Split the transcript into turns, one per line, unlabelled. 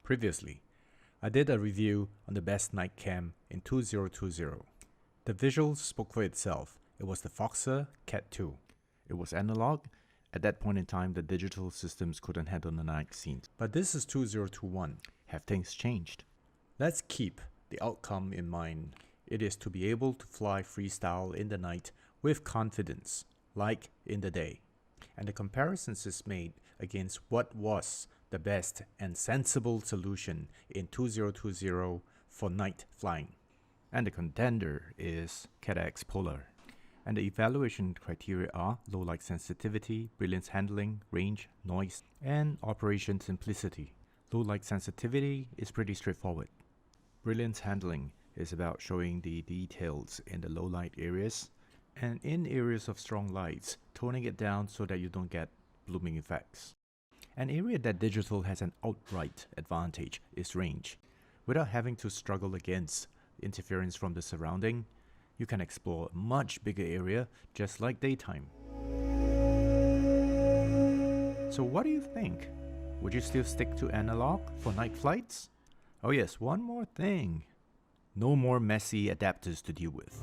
Previously, I did a review on the best night cam in 2020. The visuals spoke for itself. It was the Foxeer Cat2. It was analog. At that point in time, the digital systems couldn't handle the night scenes. But this is 2021. Have things changed? Let's keep the outcome in mind. It is to be able to fly freestyle in the night with confidence, like in the day. And the comparisons is made against what was the best and sensible solution in 2020 for night flying. And the contender is Caddx Polar. And the evaluation criteria are low light sensitivity, brilliance handling, range, noise, and operation simplicity. Low light sensitivity is pretty straightforward. Brilliance handling is about showing the details in the low light areas, and in areas of strong lights, toning it down so that you don't get blooming effects. An area that digital has an outright advantage is range. Without having to struggle against interference from the surrounding, you can explore a much bigger area just like daytime. So what do you think? Would you still stick to analog for night flights? Oh yes, one more thing. No more messy adapters to deal with.